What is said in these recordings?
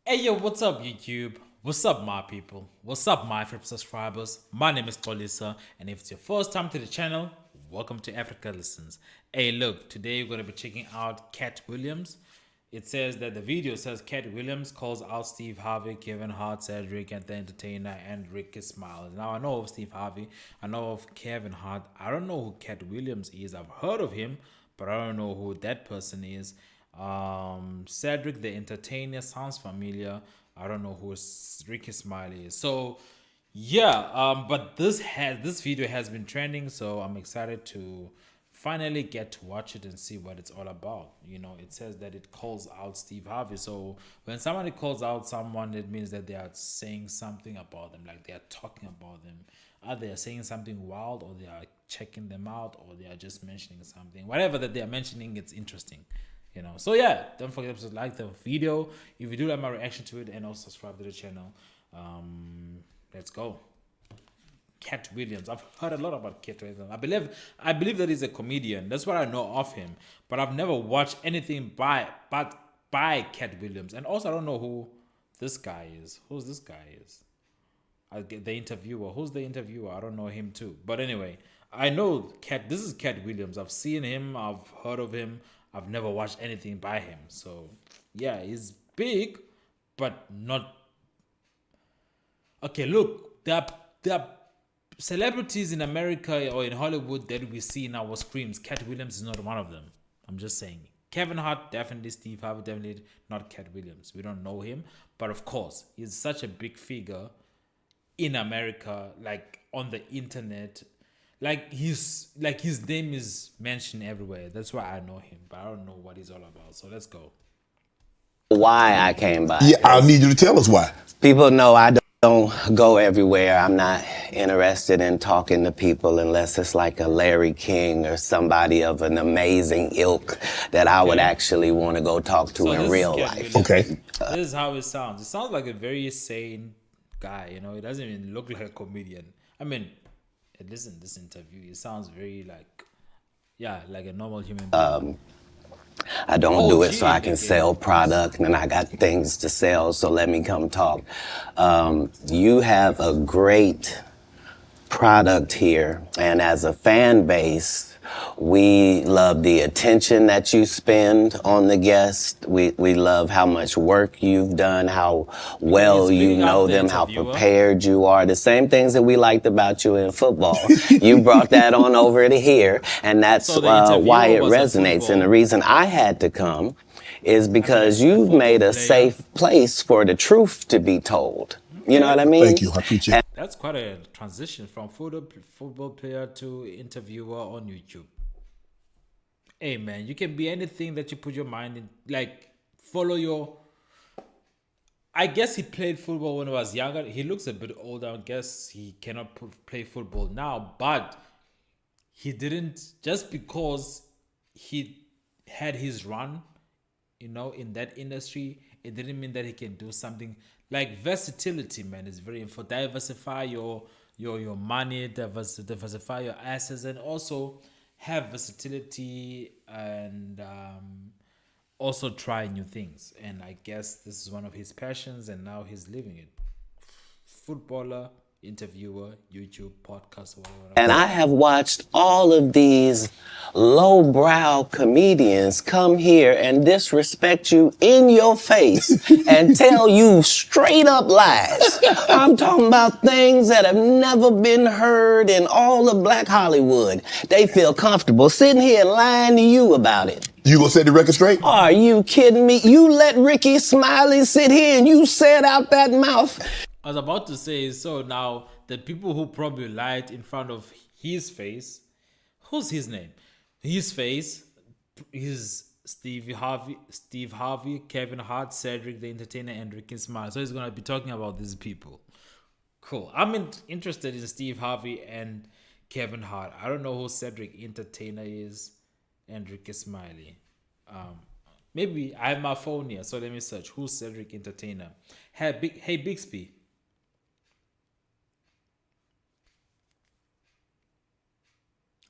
Hey yo, what's up YouTube? What's up my people? What's up my favorite subscribers? My name is Tolisa, and if it's your first time to the channel, welcome to Africa Listens. Hey look, today we're going to be checking out Katt Williams. It says that the video says Katt Williams calls out Steve Harvey, Kevin Hart, Cedric, and the Entertainer, and Ricky Smiley. Now I know of Steve Harvey, I know of Kevin Hart. I don't know who Katt Williams is. I've heard of him, but I don't know who that person is. Cedric the Entertainer sounds familiar. I don't know who Ricky Smiley is. So yeah, but this video has been trending, so I'm excited to finally get to watch it and see what it's all about. You know, it says that it calls out Steve Harvey. So when somebody calls out someone, it means that they are saying something about them, like they are talking about them. Either they are saying something wild, or they are checking them out, or they are just mentioning something. Whatever that they are mentioning, it's interesting. You know, so yeah, don't forget to like the video if you do like my reaction to it, and also subscribe to the channel. Let's go. Katt Williams. I've heard a lot about Katt Williams. I believe that he's a comedian. That's what I know of him. But I've never watched anything by Katt Williams. And also I don't know who this guy is. Who's this guy is? I get the interviewer. Who's the interviewer? I don't know him too. But anyway, I know Katt. This is Katt Williams. I've seen him. I've heard of him. I've never watched anything by him. So yeah, he's big, but not. Okay, look, there are celebrities in America or in Hollywood that we see in our screens. Katt Williams is not one of them. I'm just saying. Kevin Hart, definitely. Steve Harvey, definitely. Not Katt Williams. We don't know him. But of course, he's such a big figure in America, like on the internet. Like his name is mentioned everywhere. That's why I know him. But I don't know what he's all about. So let's go. Why I came by. Yeah, I need you to tell us why. People know I don't go everywhere. I'm not interested in talking to people unless it's like a Larry King or somebody of an amazing ilk that I would actually want to go talk to in real life. Okay. This is how it sounds. It sounds like a very sane guy. You know, it doesn't even look like a comedian. I mean, listen to this interview. It sounds very like, yeah, like a normal human being. I don't do it so I can sell product, and I got things to sell, so let me come talk. You have a great product here, and as a fan base, we love the attention that you spend on the guest. We love how much work you've done, how well you know them, how prepared you are. The same things that we liked about you in football. You brought that on over to here, and that's why it resonates. And the reason I had to come is because you've made a safe place for the truth to be told. You know what I mean? Thank you. I appreciate it. That's quite a transition from football player to interviewer on YouTube. Hey man, you can be anything that you put your mind in. Like, follow your. I guess he played football when he was younger. He looks a bit older. I guess he cannot play football now, but he didn't, just because he had his run, you know, in that industry, it didn't mean that he can do something. Like, versatility, man, is very important. Diversify your money, diversify your assets, and also have versatility, and also try new things. And I guess this is one of his passions, and now he's living it. Footballer, interviewer, YouTube, podcast, whatever. And I have watched all of these lowbrow comedians come here and disrespect you in your face and tell you straight up lies. I'm talking about things that have never been heard in all of Black Hollywood. They feel comfortable sitting here lying to you about it. You gonna set the record straight? Are you kidding me? You let Ricky Smiley sit here and you said out that mouth. I was about to say, so now the people who probably lied in front of his face, who's his name? His face is Steve Harvey, Kevin Hart, Cedric the Entertainer, and Ricky Smiley. So he's gonna be talking about these people. Cool. I'm interested in Steve Harvey and Kevin Hart. I don't know who Cedric Entertainer is and Ricky Smiley. Maybe I have my phone here, so let me search. Who's Cedric Entertainer? Hey Bixby.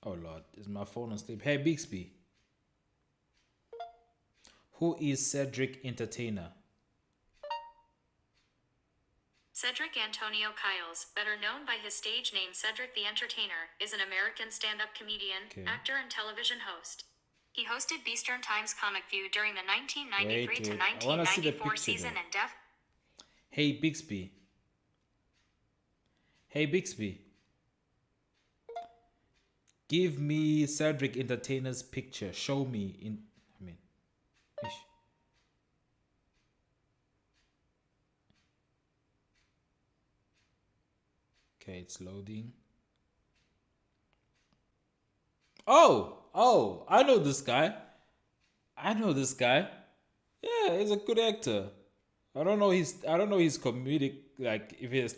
Oh Lord, is my phone on sleep? Hey Bixby. Who is Cedric Entertainer? Cedric Antonio Kyles, better known by his stage name Cedric the Entertainer, is an American stand-up comedian, actor, and television host. He hosted Eastern Times Comic View during the 1993 to I want to see the 1994 picture season though. and Def. Hey Bixby. Hey Bixby. Give me Cedric Entertainer's picture. Show me in. Ish. Okay, it's loading. Oh, I know this guy. Yeah, he's a good actor. I don't know his comedic, like if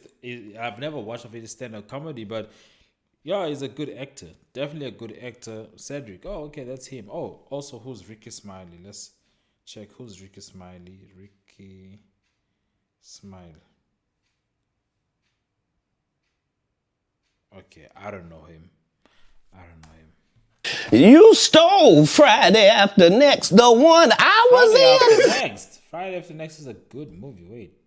I've never watched of his stand-up comedy, but yeah, he's a good actor. Definitely a good actor. Cedric. Oh, okay, that's him. Oh, also who's Ricky Smiley? Let's check who's Ricky Smiley. Ricky Smiley. Okay, I don't know him. You stole Friday After Next, the one I was Friday After Next is a good movie. Wait.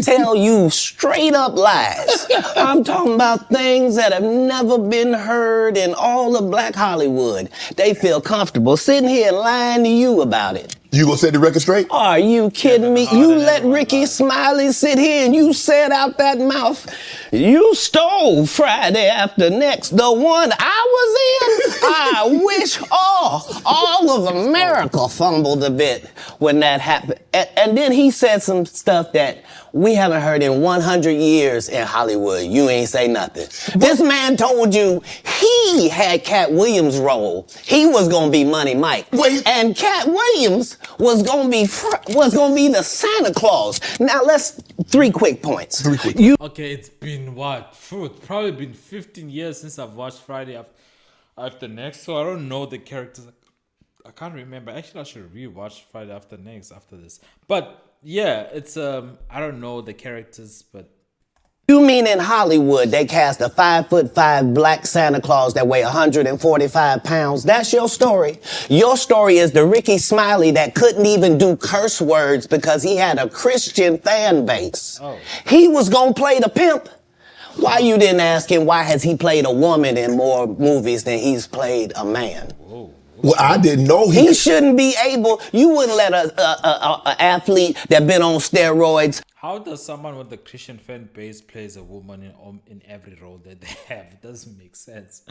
Tell you straight up lies. I'm talking about things that have never been heard in all of Black Hollywood. They feel comfortable sitting here lying to you about it. You gonna set the record straight? Are you kidding me? You let Ricky Smiley sit here and you said out that mouth, you stole Friday After Next, the one I was in. I wish all of America fumbled a bit when that happened. And then he said some stuff that we haven't heard in 100 years in Hollywood. You ain't say nothing. This man told you he had Katt Williams' role. He was gonna be Money Mike. And Katt Williams was gonna be the Santa Claus. Now three quick points. Okay, it's been what? It's probably been 15 years since I've watched Friday After Next, so I don't know the characters. I can't remember. Actually, I should rewatch Friday After Next after this. But yeah, it's I don't know the characters, but You mean in Hollywood they cast a 5'5" black Santa Claus that weigh 145 pounds? That's your story. Your story is the Ricky Smiley that couldn't even do curse words because he had a Christian fan base. He was gonna play the pimp. Why you didn't ask him why has he played a woman in more movies than he's played a man? Well, I didn't know he shouldn't be able. You wouldn't let a athlete that been on steroids. How does someone with a Christian fan base plays a woman in every role that they have? It doesn't make sense.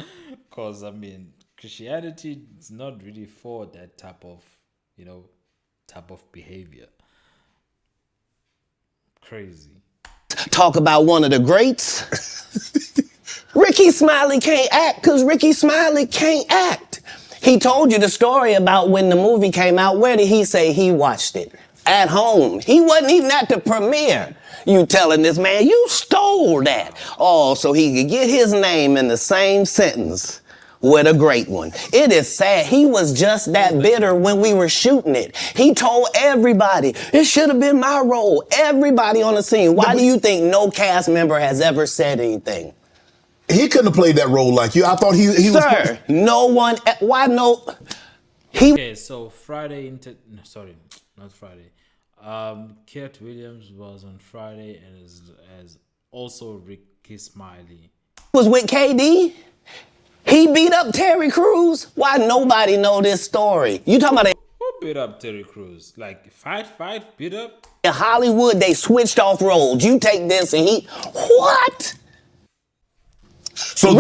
Because, I mean, Christianity is not really for that type of behavior. Crazy. Talk about one of the greats. Ricky Smiley can't act because Ricky Smiley can't act. He told you the story about when the movie came out. Where did he say he watched it? At home. He wasn't even at the premiere. You telling this man, you stole that. Oh, so he could get his name in the same sentence with a great one. It is sad. He was just that bitter when we were shooting it. He told everybody, it should have been my role. Everybody on the scene. Why do you think no cast member has ever said anything? He couldn't have played that role like you. I thought he was. Sir, no one. Why no? Okay, so sorry, not Friday. Katt Williams was on Friday and as also Ricky Smiley. Was with KD. He beat up Terry Crews. Why nobody know this story? You talking about who beat up Terry Crews? Like fight, beat up? In Hollywood, they switched off roles. You take this and he what? So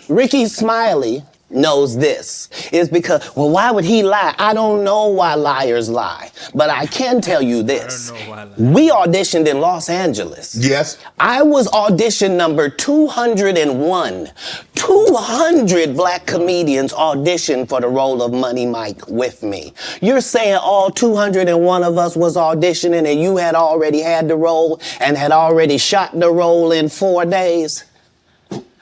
Ricky Smiley knows this is because, well, why would he lie? I don't know why liars lie, but I can tell you this. I don't know why we auditioned in Los Angeles. Yes. I was audition number 201. 200 black comedians auditioned for the role of Money Mike with me. You're saying all 201 of us was auditioning and you had already had the role and had already shot the role in 4 days?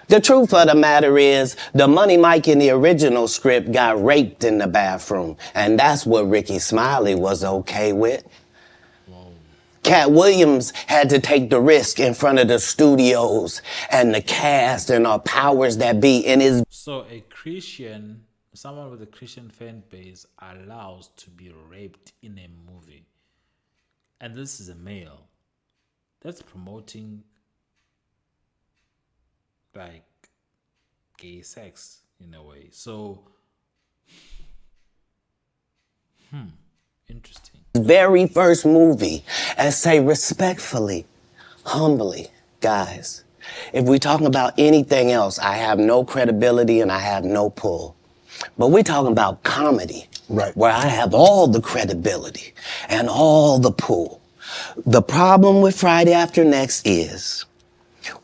The truth of the matter is, the Money Mike in the original script got raped in the bathroom, and that's what Ricky Smiley was okay with. Katt Williams had to take the risk in front of the studios and the cast and our powers that be in his... So someone with a Christian fan base allows to be raped in a movie. And this is a male. that's promoting like gay sex in a way. So, interesting. Very first movie and say respectfully, humbly, guys, if we're talking about anything else, I have no credibility and I have no pull. But we're talking about comedy, Right. where I have all the credibility and all the pull. The problem with Friday After Next is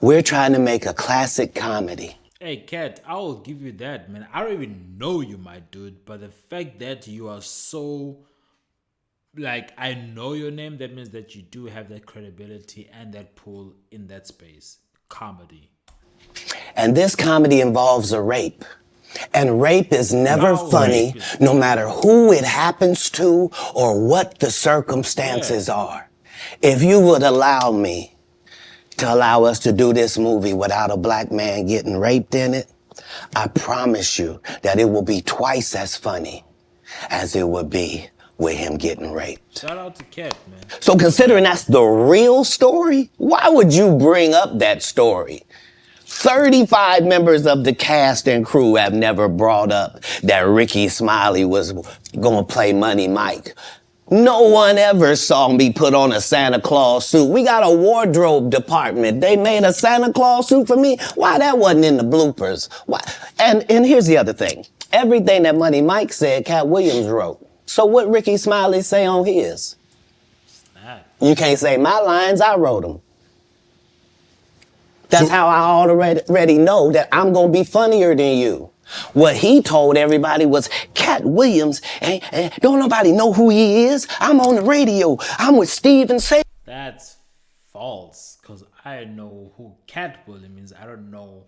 we're trying to make a classic comedy. Hey, Katt, I will give you that, man. I don't even know you, my dude, but the fact that you are so, like, I know your name, that means that you do have that credibility and that pull in that space. Comedy. And this comedy involves a rape. And rape is never No, funny, rape is- no matter who it happens to or what the circumstances are. If you would allow me to allow us to do this movie without a black man getting raped in it, I promise you that it will be twice as funny as it would be with him getting raped. Shout out to Katt, man. So considering that's the real story, why would you bring up that story? 35 members of the cast and crew have never brought up that Ricky Smiley was gonna play Money Mike. No one ever saw me put on a Santa Claus suit. We got a wardrobe department. They made a Santa Claus suit for me. Why that wasn't in the bloopers? Why? And here's the other thing. Everything that Money Mike said, Katt Williams wrote. So what Ricky Smiley say on his? You can't say my lines, I wrote them. That's how I already know that I'm gonna be funnier than you. What he told everybody was Katt Williams, and don't nobody know who he is. I'm on the radio. I'm with Steve and Shay. That's false, because I know who Katt Williams is. I don't know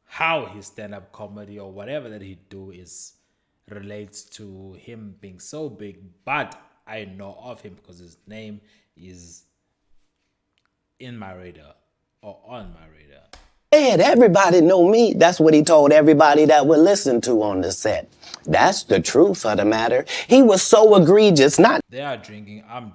how his stand-up comedy or whatever that he do is relates to him being so big, but I know of him because his name is in my radar or on my radar. Everybody know me. That's what he told everybody that would listen to on the set. That's the truth of the matter. He was so egregious, not They are drinking, I'm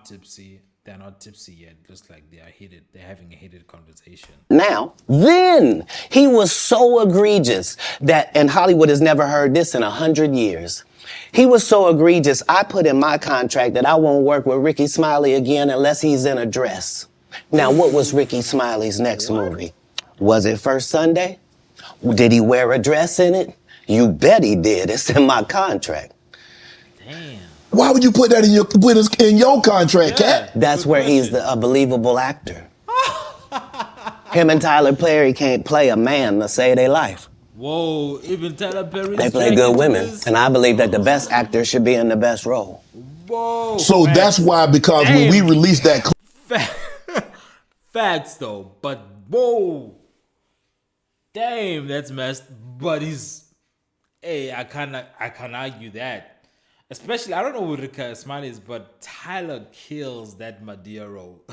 tipsy. They're not tipsy yet. Looks like they are heated. They're having a heated conversation. now, then. He was so egregious that, and Hollywood has never heard this in 100 years. He was so egregious, I put in my contract that I won't work with Ricky Smiley again unless he's in a dress. Now, what was Ricky Smiley's next movie? Was it First Sunday? Did he wear a dress in it? You bet he did. It's in my contract. Damn. Why would you put that in your contract, Katt? That's where he's a believable actor. Him and Tyler Perry can't play a man to save their life. Whoa, even Tyler Perry. They play good women. And I believe that the best actor should be in the best role. Whoa. So facts. that's why, because when we released that Facts though, but whoa. Damn, that's messed. But I can't argue that. Especially, I don't know who Ricky Smiley is, but Tyler kills that Madea role.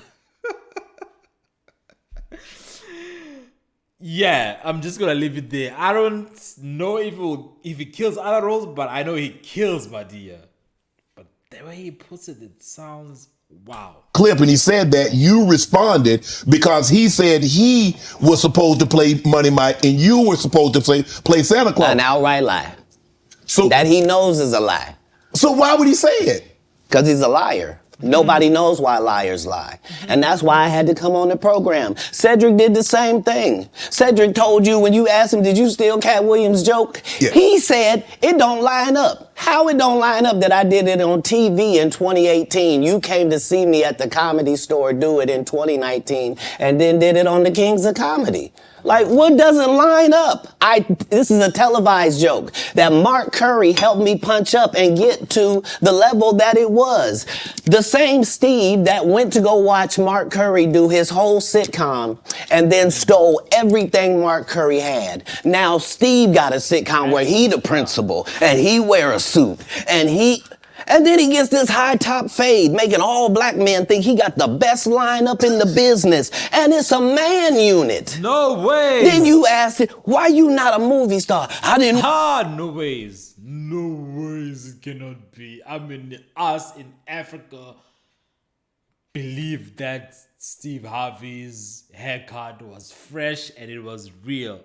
Yeah, I'm just gonna leave it there. I don't know if he kills other roles, but I know he kills Madea. But the way he puts it, it sounds wow. clip, and he said that you responded because he said he was supposed to play Money Mike and you were supposed to play Santa Claus. An outright lie. So That he knows is a lie. So why would he say it? Because he's a liar. Nobody knows why liars lie. And that's why I had to come on the program. Cedric did the same thing. Cedric told you when you asked him, did you steal Katt Williams' joke? Yeah. He said, it don't line up. How it don't line up that I did it on TV in 2018? You came to see me at the Comedy Store do it in 2019 and then did it on the Kings of Comedy. Like, what doesn't line up? This is a televised joke that Mark Curry helped me punch up and get to the level that it was. The same Steve that went to go watch Mark Curry do his whole sitcom and then stole everything Mark Curry had. Now Steve got a sitcom where he the principal and he wear a suit and then he gets this high top fade, making all black men think he got the best lineup in the business. And it's a man unit. No way. Then you ask it, why you not a movie star? I didn't. No ways. No ways it cannot be. I mean, us in Africa, believe that Steve Harvey's haircut was fresh and it was real.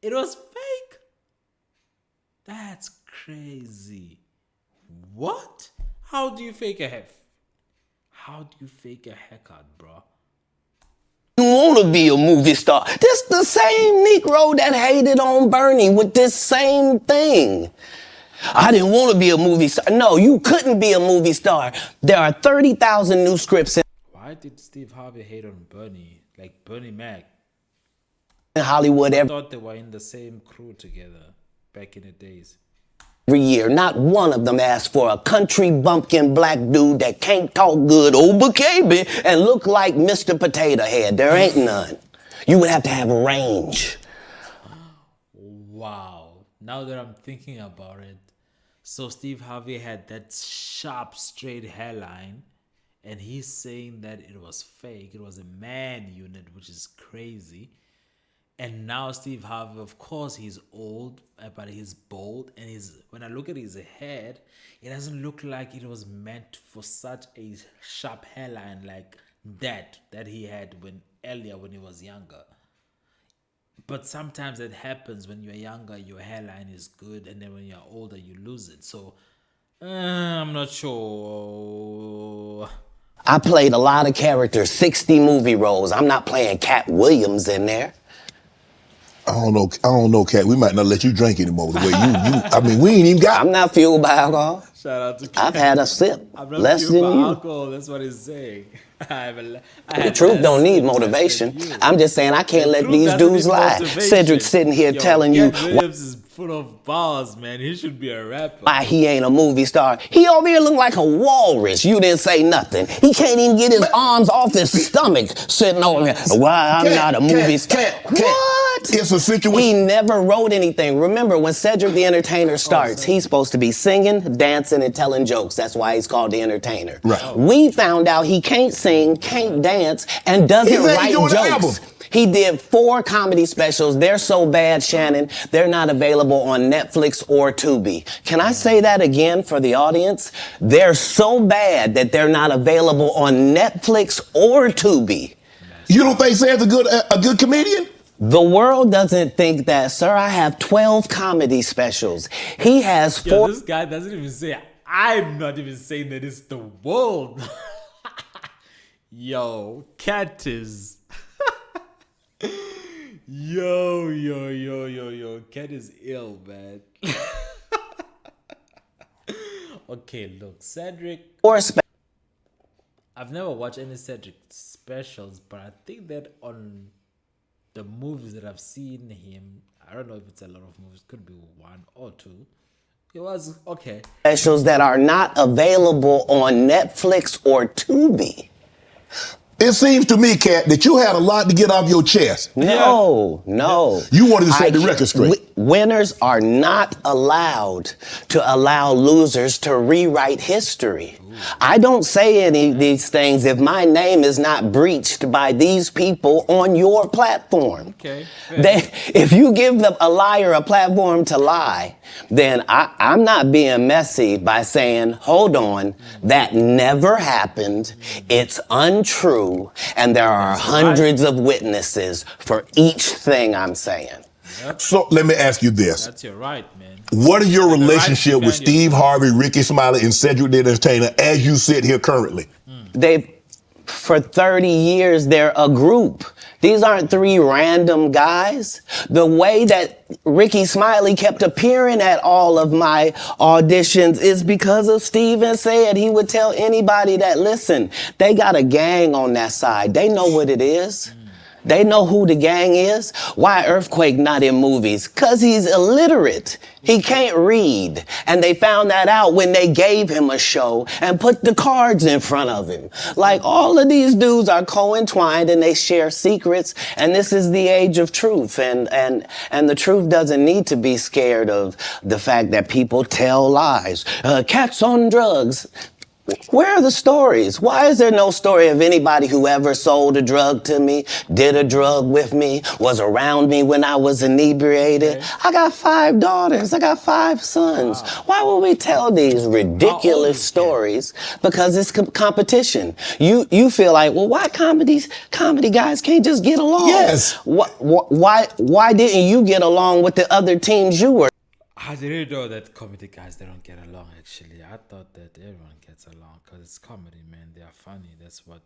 It was fake. That's crazy. What? How do you fake a hair? How do you fake a haircut, bro? You want to be a movie star. This the same Negro that hated on Bernie with this same thing. I didn't want to be a movie star. No, you couldn't be a movie star. There are 30,000 new scripts in Why did Steve Harvey hate on Bernie? Like Bernie Mac. Hollywood I thought they were in the same crew together back in the days. every year. Not one of them asked for a country bumpkin black dude that can't talk good Obercabe and look like Mr. Potato Head. There ain't none. You would have to have range. Wow. Now that I'm thinking about it, so Steve Harvey had that sharp, straight hairline, and he's saying that it was fake. It was a man unit, which is crazy. And now Steve Harvey, of course, he's old, but he's bald. And when I look at his head, it doesn't look like it was meant for such a sharp hairline like that he had earlier when he was younger. But sometimes it happens when you're younger, your hairline is good, and then when you're older, you lose it. So I'm not sure. I played a lot of characters, 60 movie roles. I'm not playing Katt Williams in there. I don't know, Katt. We might not let you drink anymore. The way I mean, we ain't even got. I'm not fueled by alcohol. Shout out to Katt. I've had a sip. I'm not Less fueled than by you. alcohol. That's what he's saying. The truth don't need motivation. I'm just saying I can't let these dudes lie. Cedric sitting here telling you Katt Williams is full of bars, man. He should be a rapper. why he ain't a movie star. He over here look like a walrus. You didn't say nothing. He can't even get his arms off his stomach sitting over here. Why I'm not a movie star. What? It's a situation. He never wrote anything. Remember, when Cedric the Entertainer starts, he's supposed to be singing, dancing, and telling jokes. That's why he's called the Entertainer. Right. We found out he can't sing, can't dance, and doesn't write doing an album. jokes. He did 4 comedy specials. They're so bad, Shannon, they're not available on Netflix or Tubi. Can I say that again for the audience? They're so bad that they're not available on Netflix or Tubi. You don't think Sam's a good comedian? The world doesn't think that, sir. I have 12 comedy specials. He has 4. Yo, this guy doesn't even say, I'm not even saying that it's the world. Yo, Katt is... Yo. Katt is ill, man. Okay, look, Cedric... I've never watched any Cedric specials, but I think that on the movies that I've seen him, I don't know if it's a lot of movies, could be 1 or 2. It was okay. Specials that are not available on Netflix or Tubi. It seems to me, Katt, that you had a lot to get off your chest. No. You wanted to set the record straight. Winners are not allowed to allow losers to rewrite history. I don't say any of these things if my name is not breached by these people on your platform. Okay. If you give a liar a platform to lie, then I'm not being messy by saying, hold on, that never happened, it's untrue, and there are hundreds of witnesses for each thing I'm saying. Yep. So let me ask you this. That's your right, man. What are your relationship with defend Steve yourself. Harvey, Ricky Smiley, and Cedric the Entertainer as you sit here currently? For 30 years, they're a group. These aren't 3 random guys. The way that Ricky Smiley kept appearing at all of my auditions is because of Steven said he would tell anybody that, listen, they got a gang on that side. They know what it is. They know who the gang is. Why Earthquake not in movies? 'Cause he's illiterate. He can't read. And they found that out when they gave him a show and put the cards in front of him. Like, all of these dudes are co-entwined and they share secrets. And this is the age of truth. And the truth doesn't need to be scared of the fact that people tell lies. Katt's on drugs. Where are the stories? Why is there no story of anybody who ever sold a drug to me, did a drug with me, was around me when I was inebriated? Okay. I got 5 daughters. I got 5 sons. Wow. Why would we tell these How old ridiculous is stories? Because it's competition. You feel like, well, why comedy guys can't just get along? Yes. Why didn't you get along with the other teams you were I didn't know that comedy guys, they don't get along, actually. I thought that everyone gets along because it's comedy, man. They are funny. That's what...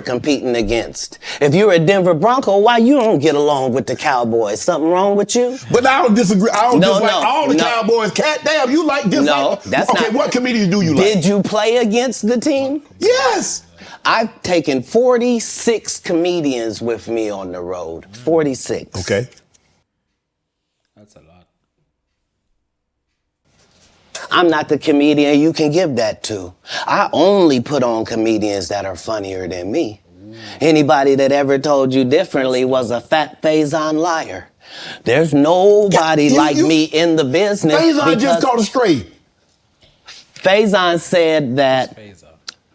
competing against? If you're a Denver Bronco, why you don't get along with the Cowboys? Something wrong with you? But I don't disagree. I don't dislike all the no. Cowboys. Katt, damn, you like dislike. No, that's okay, not. what comedians do you like? Did you play against the team? Yes. I've taken 46 comedians with me on the road. 46. Okay. That's a lot. I'm not the comedian you can give that to. I only put on comedians that are funnier than me. Anybody that ever told you differently was a fat Faison liar. There's nobody like me in the business. Faison just caught a stray. Faison said that Faison.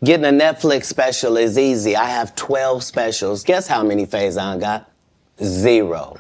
getting a Netflix special is easy. I have 12 specials. Guess how many Faison got? 0.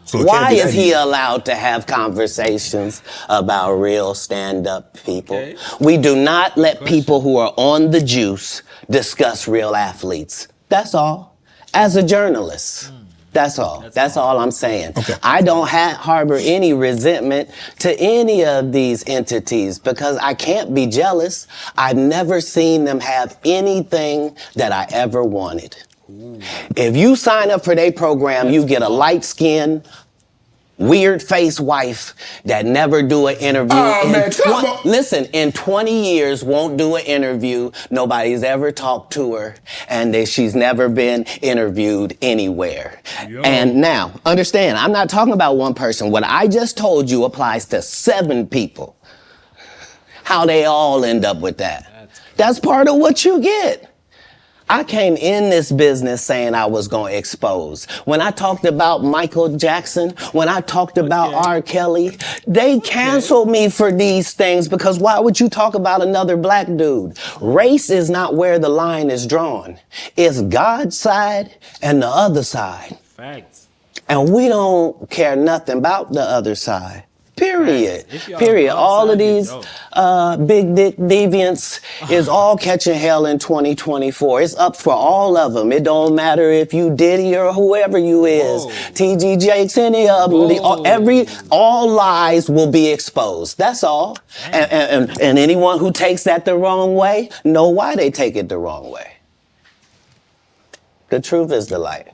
So it Why can't be is that he easy. allowed to have conversations about real stand-up people? Okay. We do not let people who are on the juice discuss real athletes. That's all. As a journalist. That's all. That's all I'm saying. Okay. I don't harbor any resentment to any of these entities because I can't be jealous. I've never seen them have anything that I ever wanted. If you sign up for their program, you get a light-skinned, weird-faced wife that never do an interview. Oh, man, come on. Listen, in 20 years, won't do an interview. Nobody's ever talked to her, and she's never been interviewed anywhere. Yo. And now, understand, I'm not talking about one person. What I just told you applies to 7 people. How they all end up with that. That's part of what you get. I came in this business saying I was going to expose. When I talked about Michael Jackson, when I talked about R. Kelly, they canceled me for these things because why would you talk about another black dude? Race is not where the line is drawn. It's God's side and the other side. Facts. And we don't care nothing about the other side. Period. If you're Period. on All God's of side, these big dick deviants is all catching hell in 2024. It's up for all of them. It don't matter if you Diddy or whoever you is. Whoa. TG Jakes, any of them. All lies will be exposed. That's all. And anyone who takes that the wrong way, know why they take it the wrong way. The truth is the light.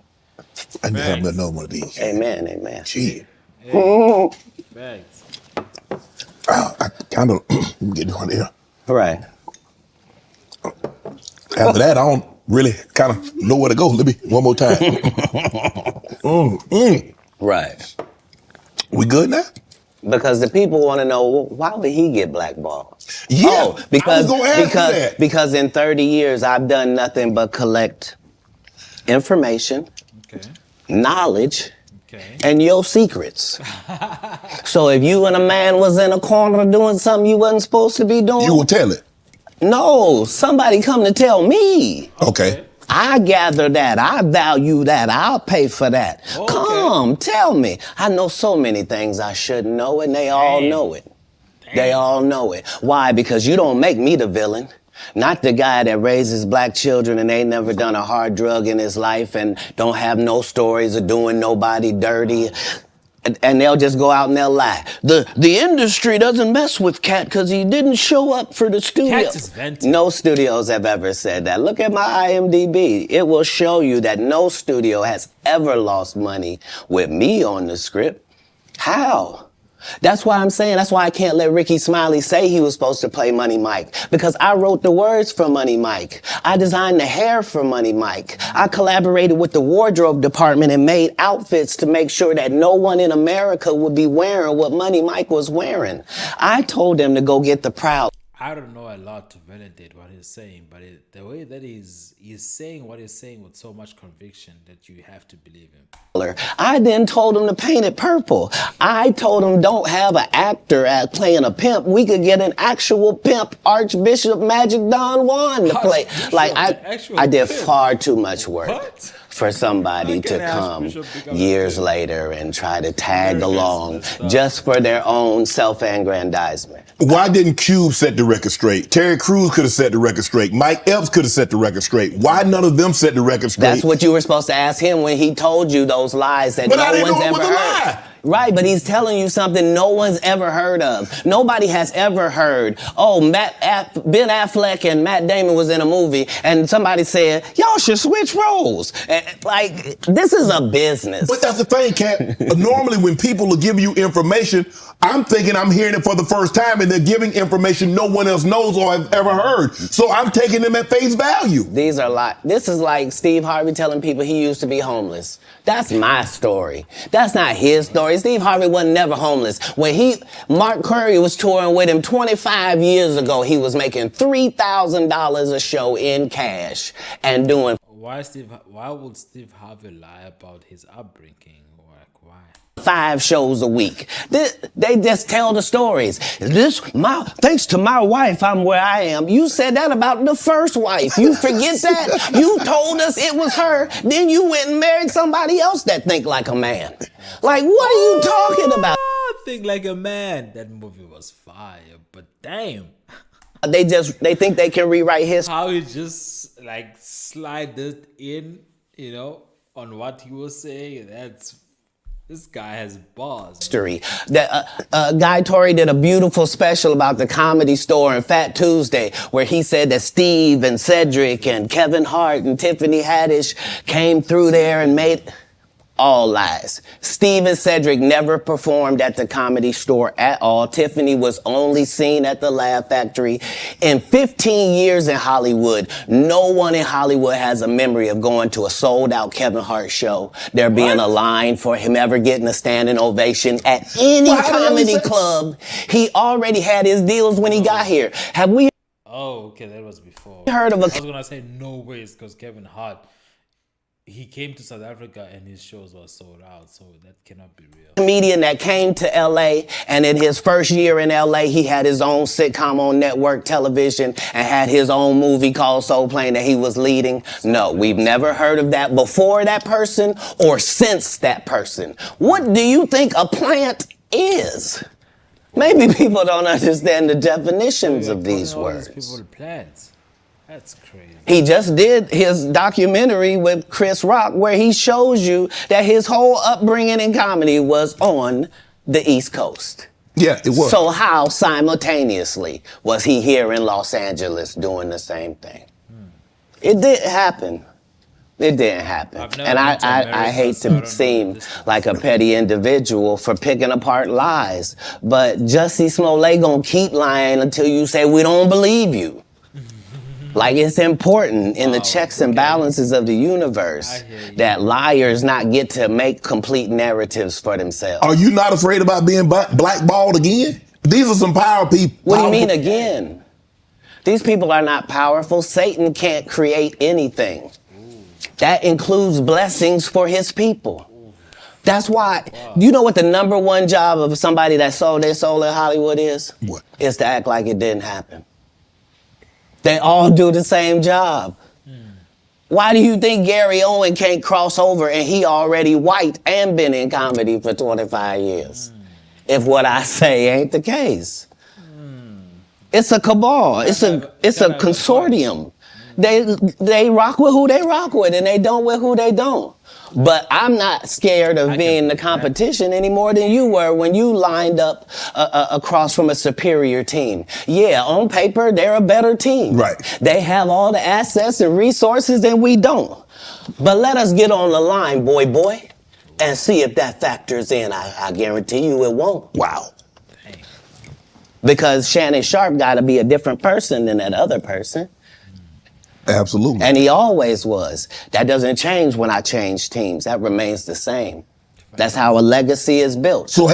I never have another one of these. Amen. Amen. Gee. Facts. I kind of get one here. Right. After that, I don't really kind of know where to go. Let me one more time. Right. We good now? Because the people want to know, well, why would he get blackballed? Yeah, Oh, I was because gonna ask you that. because in 30 years I've done nothing but collect information, Okay. knowledge, Okay. and your secrets. So if you and a man was in a corner doing something you wasn't supposed to be doing, You will tell it. no, somebody come to tell me. Okay. I gather that. I value that. I'll pay for that. Okay. Come, tell me. I know so many things I shouldn't know, and they all know it. They all know it. Why? Because you don't make me the villain. Not the guy that raises black children and ain't never done a hard drug in his life and don't have no stories of doing nobody dirty. And they'll just go out and they'll lie. The industry doesn't mess with Katt because he didn't show up for the studio. Katt is venting. No studios have ever said that. Look at my IMDb. It will show you that no studio has ever lost money with me on the script. How? That's why I'm saying, that's why I can't let Ricky Smiley say he was supposed to play Money Mike. Because I wrote the words for Money Mike. I designed the hair for Money Mike. I collaborated with the wardrobe department and made outfits to make sure that no one in America would be wearing what Money Mike was wearing. I told them to go get the Proud. I don't know a lot to validate what he's saying, but the way that he's saying what he's saying with so much conviction that you have to believe him. I then told him to paint it purple. I told him don't have an actor at playing a pimp. We could get an actual pimp, Archbishop Magic Don Juan to play. Like I did far too much work. What? For somebody to come years later and try to tag along just for their own self-aggrandizement. Why didn't Cube set the record straight? Terry Crews could have set the record straight. Mike Epps could have set the record straight. Why none of them set the record straight? That's what you were supposed to ask him when he told you those lies that no one's ever heard. Right, but he's telling you something no one's ever heard of. Nobody has ever heard, oh, Ben Affleck and Matt Damon was in a movie, and somebody said, y'all should switch roles. Like, this is a business. But that's the thing, Katt. Normally when people are giving you information, I'm thinking I'm hearing it for the first time, and they're giving information no one else knows or has ever heard. So I'm taking them at face value. These are this is like Steve Harvey telling people he used to be homeless. That's my story. That's not his story. Steve Harvey wasn't never homeless. When Mark Curry was touring with him 25 years ago, he was making $3,000 a show in cash and doing. Why would Steve Harvey lie about his upbringing? Like, why? 5 shows a week. They just tell the stories. Thanks to my wife, I'm where I am. You said that about the first wife. You forget that? You told us it was her. Then you went and married somebody else that think like a man. Like, what are you talking about? Think like a man. That movie was fire, but damn. They think they can rewrite history. How he just like slide it in, on what he was saying. This guy has balls. Guy Torrey did a beautiful special about the Comedy Store and Fat Tuesday, where he said that Steve and Cedric and Kevin Hart and Tiffany Haddish came through there and made. All lies. Steve and Cedric never performed at the Comedy Store at all. Tiffany was only seen at the Laugh Factory. In 15 years in Hollywood, no one in Hollywood has a memory of going to a sold-out Kevin Hart show, there being a line for him ever getting a standing ovation at any comedy club. He already had his deals when he got here. Have we okay, that was before. Heard of I was gonna say no ways, because Kevin Hart, he came to South Africa and his shows were sold out, so that cannot be real. Comedian that came to LA, and in his first year in LA, he had his own sitcom on network television and had his own movie called Soul Plane that he was leading. No, we've never heard of that before that person or since that person. What do you think a plant is? Maybe people don't understand the definitions of these words. People plants. That's crazy. He just did his documentary with Chris Rock where he shows you that his whole upbringing in comedy was on the East Coast. Yeah, it was. So how simultaneously was he here in Los Angeles doing the same thing? It didn't happen. It didn't happen. And I hate to seem like a petty individual for picking apart lies, but Jussie Smollett gonna keep lying until you say we don't believe you. Like, it's important in the checks and balances of the universe that liars not get to make complete narratives for themselves. Are you not afraid about being blackballed again? These are some power people. What do you mean again? These people are not powerful. Satan can't create anything. That includes blessings for his people. That's why, you know what the number one job of somebody that sold their soul in Hollywood is? What? Is to act like it didn't happen. They all do the same job. Why do you think Gary Owen can't cross over and he already white and been in comedy for 25 years? If what I say ain't the case. It's a cabal. It's a consortium. They rock with who they rock with and they don't with who they don't. But I'm not scared of being the competition any more than you were when you lined up across from a superior team. Yeah, on paper, they're a better team. Right. They have all the assets and resources and we don't. But let us get on the line, boy, and see if that factors in. I guarantee you it won't. Wow. Because Shannon Sharp got to be a different person than that other person. Absolutely. And he always was. That doesn't change when I change teams. That remains the same. That's how a legacy is built. So